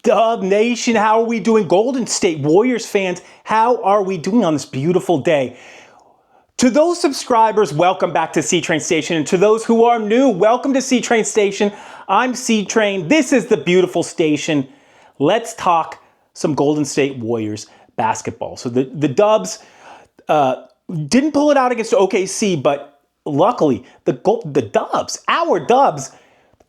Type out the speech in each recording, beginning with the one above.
Dubnation, how are we doing? Golden State Warriors fans, how are we doing on this beautiful day? To those subscribers, welcome back to C-Train Station. And to those who are new, welcome to C-Train Station. I'm C-Train. This is the beautiful station. Let's talk some Golden State Warriors basketball. So the Dubs didn't pull it out against OKC, but luckily the Dubs, our Dubs,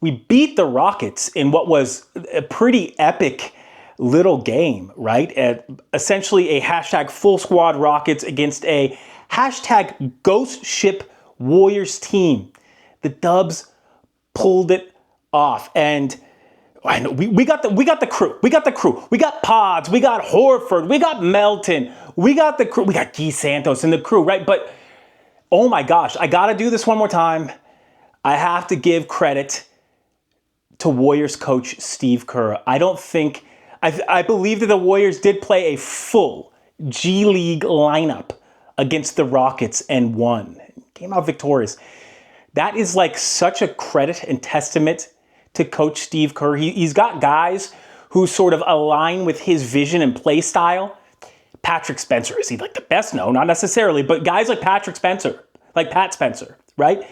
we beat the Rockets in what was a pretty epic little game, right? Essentially a hashtag full squad Rockets against a hashtag ghost ship Warriors team. The Dubs pulled it off, and I know we got the crew. We got the crew. We got Podz. We got Horford. We got Melton. We got the crew. We got Guy Santos and the crew, right? But oh my gosh, I got to do this one more time. I have to give credit to Warriors coach Steve Kerr. I believe that the Warriors did play a full G League lineup against the Rockets and won. Came out victorious. That is like such a credit and testament to Coach Steve Kerr. He's got guys who sort of align with his vision and play style. Patrick Spencer, is he like the best? No, not necessarily, but guys like Patrick Spencer, like Pat Spencer, right?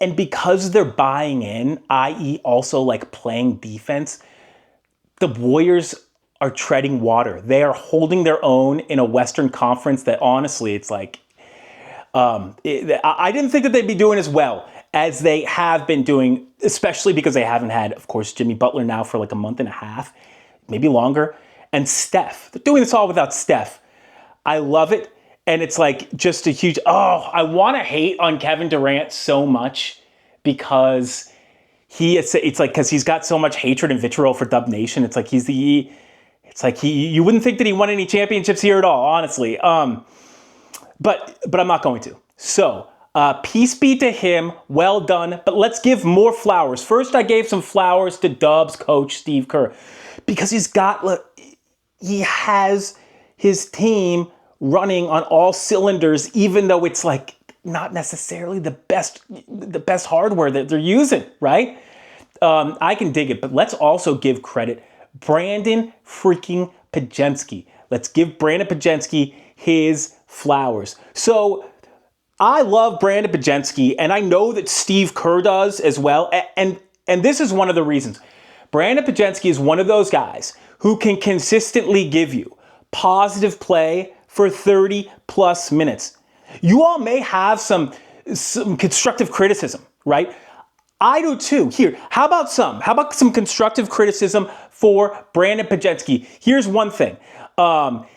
And because they're buying in, i.e. also like playing defense, the Warriors are treading water. They are holding their own in a Western Conference that honestly, it's like, I didn't think that they'd be doing as well as they have been doing, especially because they haven't had, of course, Jimmy Butler now for like a month and a half, maybe longer. And Steph, they're doing this all without Steph. I love it. And it's like just a huge, I want to hate on Kevin Durant so much because because he's got so much hatred and vitriol for Dubnation. It's like you wouldn't think that he won any championships here at all, honestly. But I'm not going to. So peace be to him. Well done. But let's give more flowers. First, I gave some flowers to Dubs coach Steve Kerr because he has his team running on all cylinders, even though it's like not necessarily the best hardware that they're using, right? I can dig it, but let's also give credit. Brandin freaking Podziemski. Let's give Brandin Podziemski his flowers. So I love Brandin Podziemski, and I know that Steve Kerr does as well. And this is one of the reasons. Brandin Podziemski is one of those guys who can consistently give you positive play for 30 plus minutes. You all may have some constructive criticism, right? I do too. Here, how about some constructive criticism for Brandin Podziemski? Here's one thing.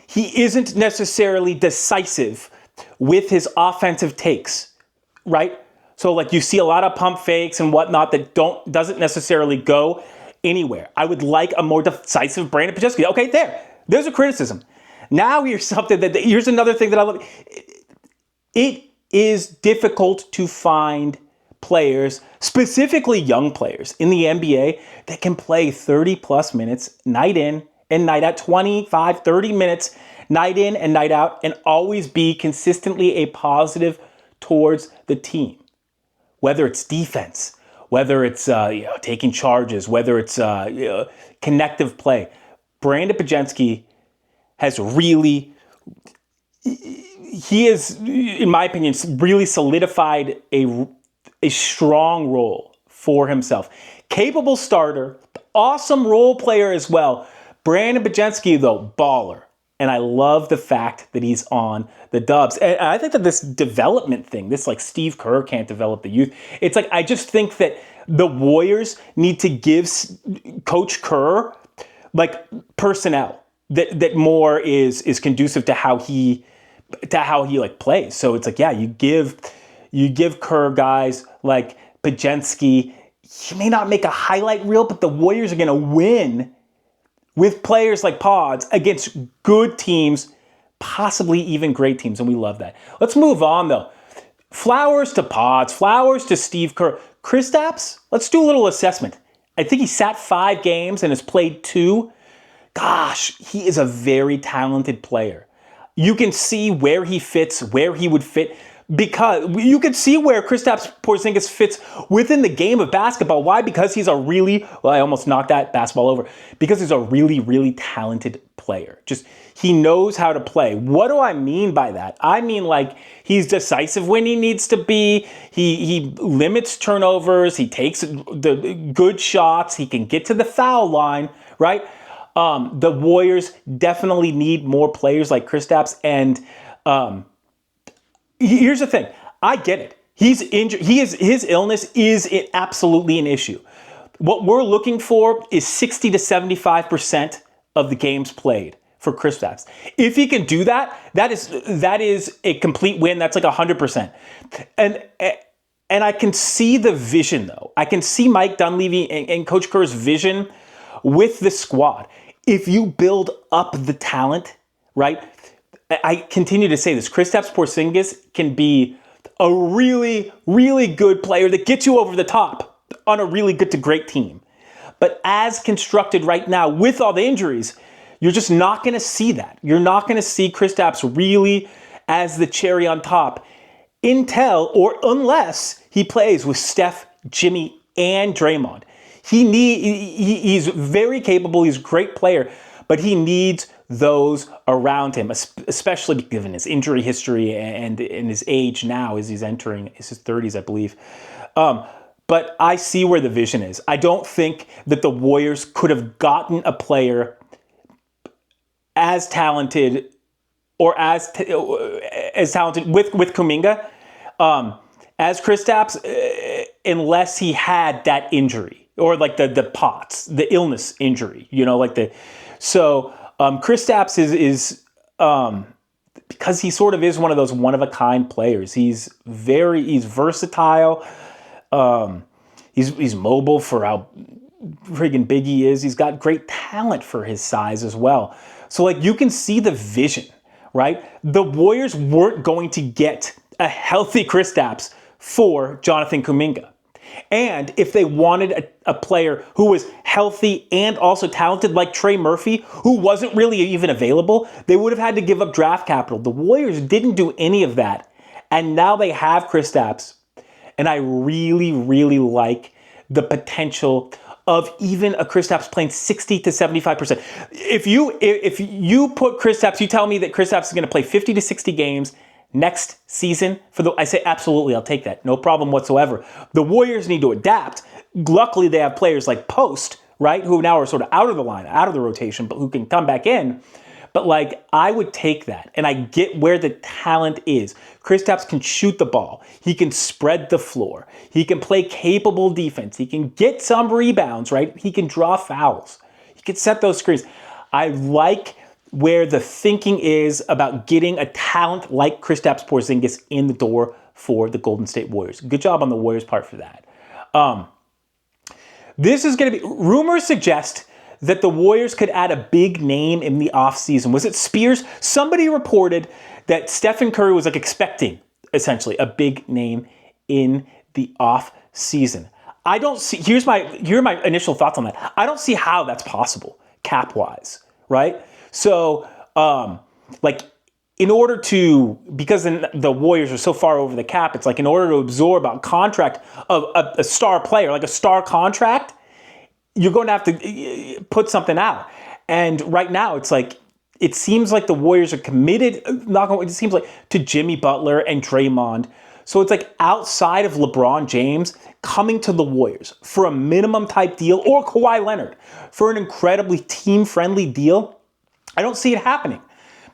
He isn't necessarily decisive with his offensive takes, right? So like you see a lot of pump fakes and whatnot that doesn't necessarily go anywhere. I would like a more decisive Brandin Podziemski. Okay, there's a criticism. Now here's another thing that I love. It is difficult to find players, specifically young players in the NBA that can play 30 plus minutes night in and night out, 25, 30 minutes night in and night out, and always be consistently a positive towards the team. Whether it's defense, whether it's taking charges, whether it's connective play. Brandin Podziemski has really, he is, in my opinion, really solidified a strong role for himself. Capable starter, awesome role player as well. Brandin Podziemski, though, baller. And I love the fact that he's on the Dubs. And I think that this development thing, this like Steve Kerr can't develop the youth. It's like, I just think that the Warriors need to give Coach Kerr like personnel that more is conducive to how he like plays. So it's like, yeah, you give Kerr guys like Podziemski. He may not make a highlight reel, but the Warriors are going to win with players like Podz against good teams, possibly even great teams, and we love that. Let's move on, though. Flowers to Podz, flowers to Steve Kerr. Kristaps, let's do a little assessment. I think he sat 5 games and has played 2. Gosh, he is a very talented player. You can see where he fits, where he would fit. because you could see where Kristaps Porzingis fits within the game of basketball. Why? Because he's a really, well, I almost knocked that basketball over, because he's a really, really talented player. Just, he knows how to play. What do I mean by that? I mean, like, he's decisive when he needs to be. He limits turnovers. He takes the good shots. He can get to the foul line, right? The Warriors definitely need more players like Kristaps. And here's the thing. I get it. He's injured. His illness is absolutely an issue. What we're looking for is 60 to 75% of the games played for Kristaps. If he can do that, that is a complete win. That's like 100%. And I can see the vision, though. I can see Mike Dunleavy and Coach Kerr's vision with the squad. If you build up the talent, right? I continue to say this. Kristaps Porzingis can be a really, really good player that gets you over the top on a really good to great team. But as constructed right now, with all the injuries, you're just not going to see that. You're not going to see Kristaps really as the cherry on top unless he plays with Steph, Jimmy, and Draymond. He's very capable. He's a great player, but he needs those around him, especially given his injury history and in his age now, as he's entering his 30s, I believe. But I see where the vision is. I don't think that the Warriors could have gotten a player as talented or as talented with Kuminga as Kristaps unless he had that injury or like the POTS, the illness injury, Kristaps is because he sort of is one of those one-of-a-kind players. He's versatile. He's mobile for how friggin' big he is. He's got great talent for his size as well. So, like, you can see the vision, right? The Warriors weren't going to get a healthy Kristaps for Jonathan Kuminga. And if they wanted a player who was healthy and also talented like Trey Murphy, who wasn't really even available, they would have had to give up draft capital. The Warriors didn't do any of that. And now they have Kristaps. And I really, really like the potential of even a Kristaps playing 60 to 75%. If you put Kristaps, you tell me that Kristaps is going to play 50 to 60 games next season, I say absolutely, I'll take that. No problem whatsoever. The Warriors need to adapt. Luckily, they have players like Post, right, who now are sort of out of the line, out of the rotation, but who can come back in. But, like, I would take that, and I get where the talent is. Kristaps can shoot the ball. He can spread the floor. He can play capable defense. He can get some rebounds, right? He can draw fouls. He can set those screens. I like where the thinking is about getting a talent like Kristaps Porzingis in the door for the Golden State Warriors. Good job on the Warriors' part for that. This is going to be, rumors suggest that the Warriors could add a big name in the offseason. Was it Spears? Somebody reported that Stephen Curry was like expecting, essentially, a big name in the offseason. I don't see, here are my initial thoughts on that. I don't see how that's possible, cap-wise, right? So, in order to, because the Warriors are so far over the cap, it's like in order to absorb a contract of a star player, like a star contract, you're going to have to put something out. And right now, it's like, it seems like the Warriors are committed, it seems like, to Jimmy Butler and Draymond. So it's like outside of LeBron James coming to the Warriors for a minimum type deal, or Kawhi Leonard for an incredibly team-friendly deal, I don't see it happening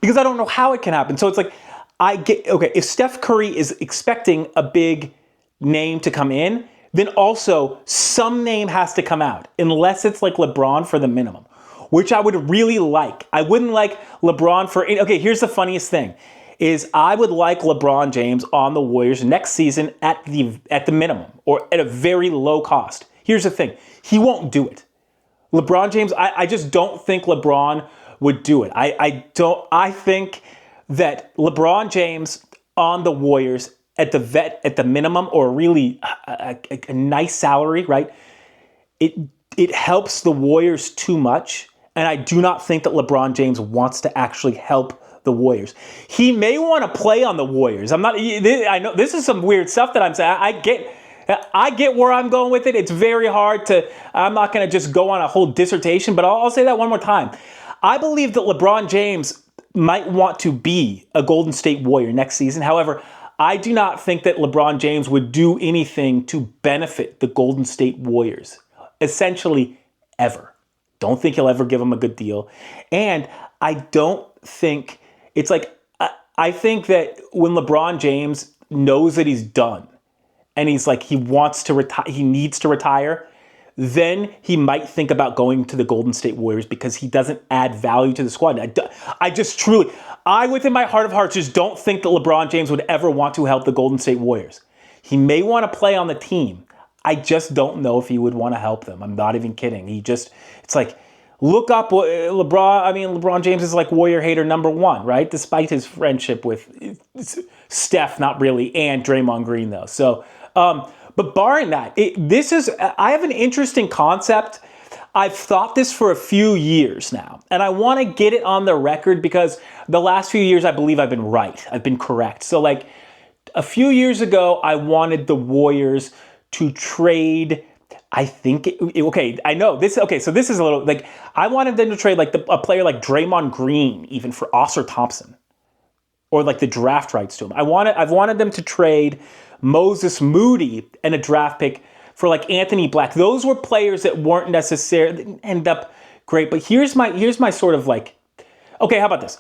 because I don't know how it can happen. So it's like, if Steph Curry is expecting a big name to come in, then also some name has to come out, unless it's like LeBron for the minimum, which I would really like. I wouldn't like LeBron for, here's the funniest thing, is I would like LeBron James on the Warriors next season at the minimum, or at a very low cost. Here's the thing, he won't do it. LeBron James, I just don't think LeBron would do it. I think that LeBron James on the Warriors at the minimum, or really a nice salary, right? It helps the Warriors too much, and I do not think that LeBron James wants to actually help the Warriors. He may want to play on the Warriors. I know this is some weird stuff that I'm saying. I get where I'm going with it. It's very hard I'm not going to just go on a whole dissertation, but I'll say that one more time. I believe that LeBron James might want to be a Golden State Warrior next season. However, I do not think that LeBron James would do anything to benefit the Golden State Warriors, essentially ever. Don't think he'll ever give them a good deal. And I don't think, it's like, I think that when LeBron James knows that he's done and he's like, he wants to retire, he needs to retire, then he might think about going to the Golden State Warriors because he doesn't add value to the squad. I within my heart of hearts just don't think that LeBron James would ever want to help the Golden State Warriors. He may want to play on the team. I just don't know if he would want to help them. I'm not even kidding. It's like, look up LeBron James is like Warrior hater number one, right? Despite his friendship with Steph, not really, and Draymond Green though. So, but barring that, I have an interesting concept. I've thought this for a few years now, and I want to get it on the record because the last few years I believe I've been right. I've been correct. So like a few years ago, I wanted the Warriors to trade, I think, I know this, so this is a little, like, I wanted them to trade like a player like Draymond Green even for Oscar Thompson, or like the draft rights to him. I've wanted them to trade Moses Moody and a draft pick for like Anthony Black. Those were players that weren't necessarily, didn't end up great, but here's my sort of like, okay, how about this?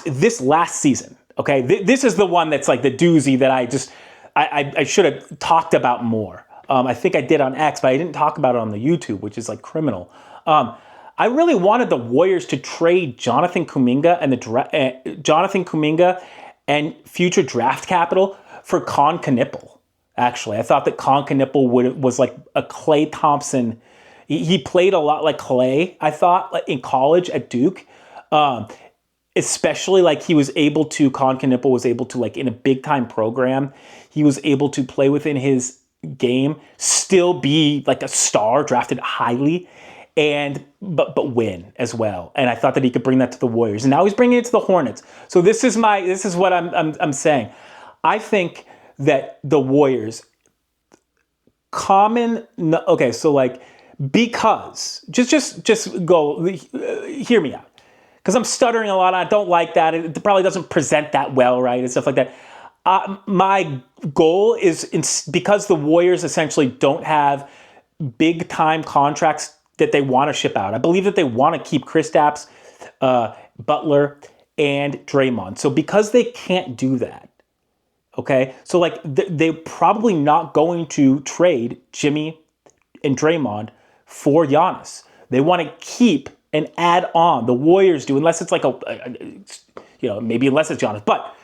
This last season, okay, this is the one that's like the doozy that I should have talked about more. I think I did on X, but I didn't talk about it on the YouTube, which is like criminal. I really wanted the Warriors to trade Jonathan Kuminga and future draft capital for Con Knippel. Actually, I thought that Con Knippel was like a Klay Thompson. He played a lot like Klay, I thought, like in college at Duke. Especially like Con Knippel was able to, like in a big time program, he was able to play within his game, still be like a star, drafted highly, but win as well. And I thought that he could bring that to the Warriors. And now he's bringing it to the Hornets. So this is what I'm saying. I think that the Warriors because just go hear me out. Because I'm stuttering a lot. I don't like that. It probably doesn't present that well, right? And stuff like that. My goal is, because the Warriors essentially don't have big time contracts that they want to ship out. I believe that they want to keep Kristaps, Butler, and Draymond. So because they can't do that, okay? So like they're probably not going to trade Jimmy and Draymond for Giannis. They want to keep and add on. The Warriors do, unless it's like maybe unless it's Giannis. But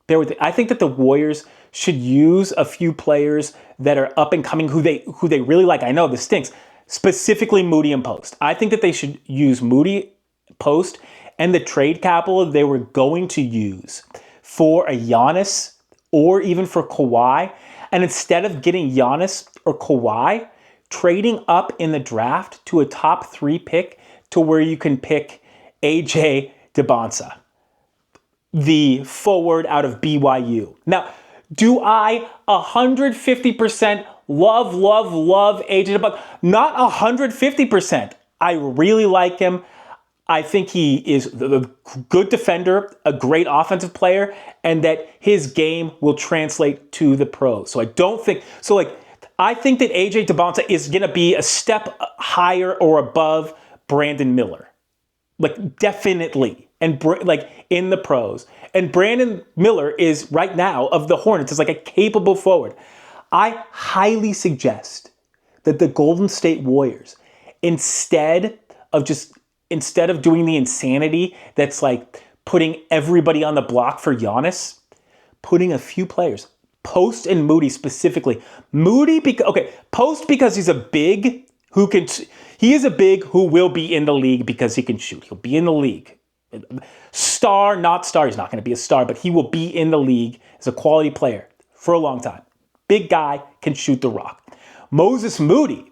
bear with me. I think that the Warriors should use a few players that are up and coming who they really like. I know this stinks. Specifically Moody and Post. I think that they should use Moody, Post, and the trade capital they were going to use for a Giannis or even for Kawhi. And instead of getting Giannis or Kawhi, trading up in the draft to a top 3 pick to where you can pick AJ Dubnation, the forward out of BYU. Now, do I 150% love AJ Dubnation? Not 150%. I really like him. I think he is a good defender, a great offensive player, and that his game will translate to the pros. So I think that AJ Dubnation is going to be a step higher or above Brandon Miller. Like, definitely. And like in the pros. And Brandon Miller is right now, of the Hornets, is like a capable forward. I highly suggest that the Golden State Warriors, instead of doing the insanity that's like putting everybody on the block for Giannis, putting a few players, Post and Moody specifically. Post because he's a big who will be in the league because he can shoot. He'll be in the league. Star, not star. He's not going to be a star, but he will be in the league as a quality player for a long time. Big guy, can shoot the rock. Moses Moody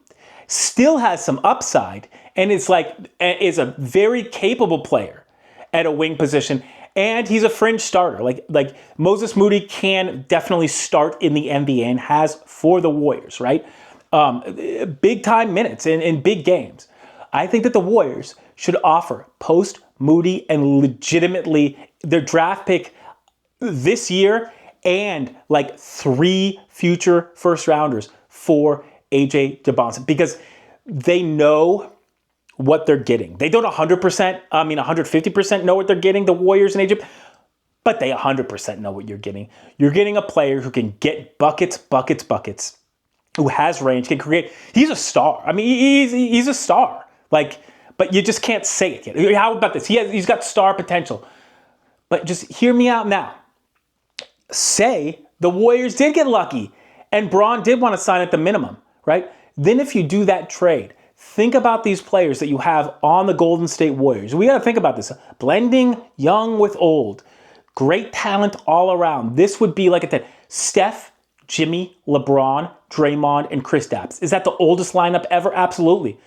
still has some upside and is a very capable player at a wing position And he's a fringe starter. Like Moses Moody can definitely start in the NBA and has for the Warriors, right? Big time minutes in big games. I think that the Warriors should offer post Moody and legitimately their draft pick this year and like 3 future first rounders for AJ Dubnation because they know what they're getting. They don't 150% know what they're getting, the Warriors in Egypt, but they 100% know what you're getting. You're getting a player who can get buckets, who has range, can create. He's a star. I mean, he's a star. Like, but you just can't say it yet. How about this? He's got star potential. But just hear me out now. Say the Warriors did get lucky and Braun did want to sign at the minimum, right? Then if you do that trade, think about these players that you have on the Golden State Warriors. We got to think about this. Blending young with old. Great talent all around. This would be like a 10. Steph, Jimmy, LeBron, Draymond, and Kristaps. Is that the oldest lineup ever? Absolutely.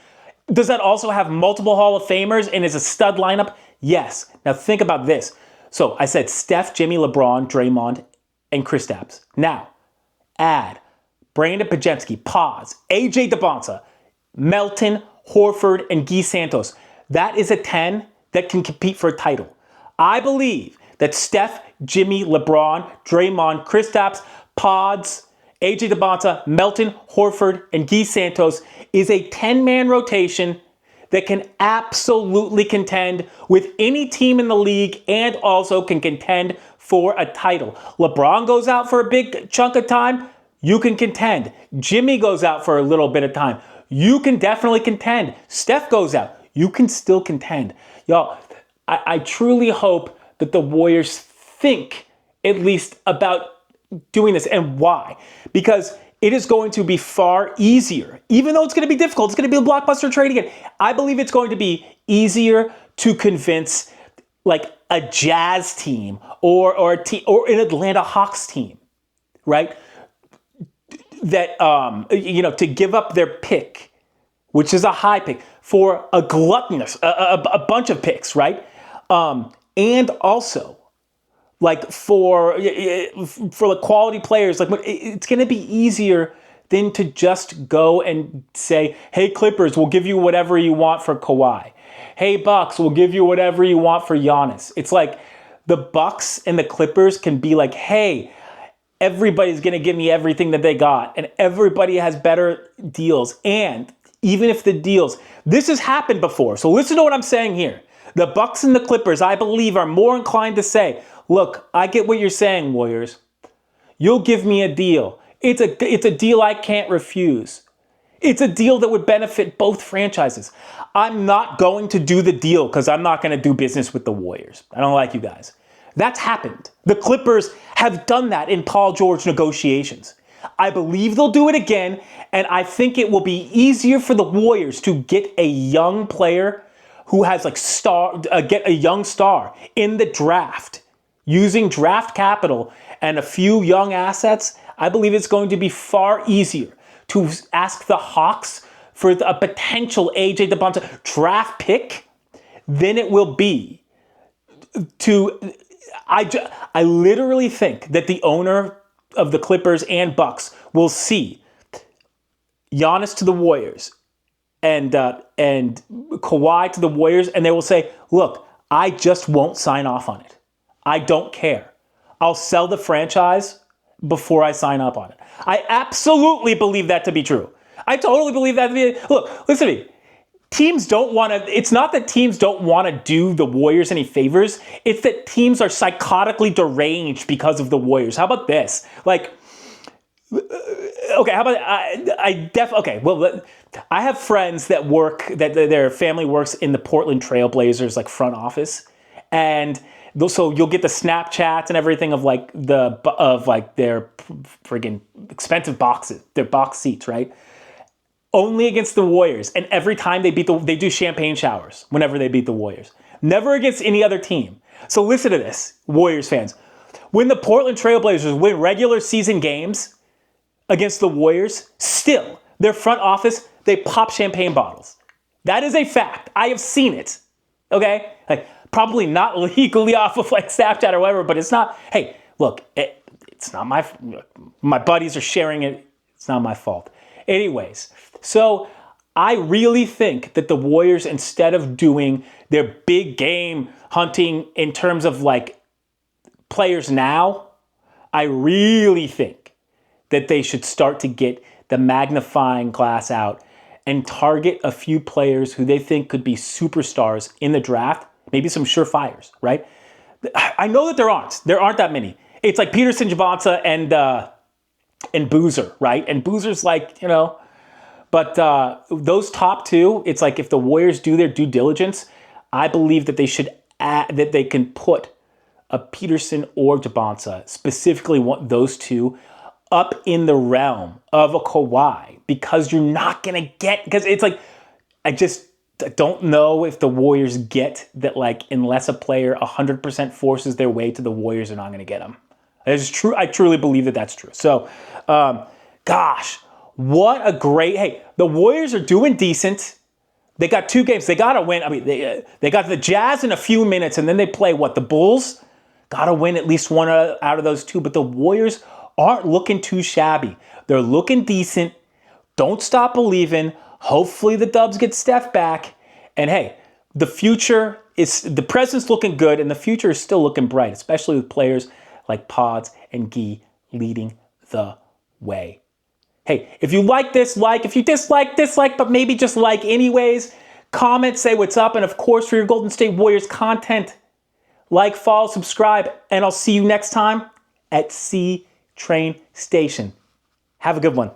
Does that also have multiple Hall of Famers and is a stud lineup? Yes. Now think about this. So I said Steph, Jimmy, LeBron, Draymond, and Kristaps. Now, add Brandin Podziemski, Podz, AJ Dubnation, Melton, Horford, and Guy Santos. That is a 10 that can compete for a title. I believe that Steph, Jimmy, LeBron, Draymond, Kristaps, Podz, AJ Dubnation, Melton, Horford, and Guy Santos is a 10-man rotation that can absolutely contend with any team in the league and also can contend for a title. LeBron goes out for a big chunk of time, you can contend. Jimmy goes out for a little bit of time, you can definitely contend. Steph goes out, you can still contend. Y'all, I truly hope that the Warriors think at least about doing this. And why? Because it is going to be far easier, even though it's going to be difficult. It's going to be a blockbuster trade again. I believe it's going to be easier to convince like a Jazz team or a team or an Atlanta Hawks team, right? That to give up their pick, which is a high pick, for a gluttonous a bunch of picks, right? And also, like for the quality players, like it's going to be easier than to just go and say, "Hey Clippers, we'll give you whatever you want for Kawhi. Hey Bucks, we'll give you whatever you want for Giannis." It's like the Bucks and the Clippers can be like, "Hey, everybody's going to give me everything that they got, and everybody has better deals." And even if the deals, this has happened before. So listen to what I'm saying here. The Bucks and the Clippers, I believe, are more inclined to say, "Look, I get what you're saying, Warriors. You'll give me a deal. It's a deal I can't refuse. It's a deal that would benefit both franchises. I'm not going to do the deal because I'm not going to do business with the Warriors. I don't like you guys." That's happened. The Clippers have done that in Paul George negotiations. I believe they'll do it again, and I think it will be easier for the Warriors to get a young player who has get a young star in the draft. Using draft capital and a few young assets, I believe it's going to be far easier to ask the Hawks for a potential AJ Dubnation draft pick than it will be to... I literally think that the owner of the Clippers and Bucks will see Giannis to the Warriors and Kawhi to the Warriors, and they will say, "Look, I just won't sign off on it. I don't care. I'll sell the franchise before I sign up on it." I absolutely believe that to be true. I totally believe that to be... Look, listen to me. Teams don't want to... It's not that teams don't want to do the Warriors any favors. It's that teams are psychotically deranged because of the Warriors. How about this? Like... Okay, how about... I have friends that work... That their family works in the Portland Trail Blazers, like, front office. And... So you'll get the Snapchats and everything of their friggin' expensive boxes, their box seats, right? Only against the Warriors, and every time they do champagne showers whenever they beat the Warriors. Never against any other team. So listen to this, Warriors fans. When the Portland Trail Blazers win regular season games against the Warriors, still their front office, they pop champagne bottles. That is a fact. I have seen it. Okay, like probably not legally off of like Snapchat or whatever, but it's not, hey, look, it's not my buddies are sharing it. It's not my fault. Anyways, so I really think that the Warriors, instead of doing their big game hunting in terms of like players now, I really think that they should start to get the magnifying glass out and target a few players who they think could be superstars in the draft, maybe some surefires, right? I know that there aren't that many. It's like Peterson, Javonte, and Boozer, right? And Boozer's like, but those top two, it's like if the Warriors do their due diligence, I believe that they should that they can put a Peterson or Javonte, specifically those two, up in the realm of a Kawhi, because you're not going to get, because it's like, I don't know if the Warriors get that, like, unless a player 100% forces their way to the Warriors, they're not going to get them. It's true. I truly believe that that's true. So, gosh, what a great, hey, the Warriors are doing decent. They got 2 games. They got to win. I mean, they got the Jazz in a few minutes, and then they play, the Bulls? Got to win at least one out of those 2. But the Warriors aren't looking too shabby. They're looking decent. Don't stop believing. Hopefully the Dubs get Steph back. And hey, the present's looking good, and the future is still looking bright, especially with players like Podz and Gee leading the way. Hey, if you like this, like. If you dislike, but maybe just like anyways. Comment, say what's up. And of course, for your Golden State Warriors content, like, follow, subscribe, and I'll see you next time at C Train Station. Have a good one.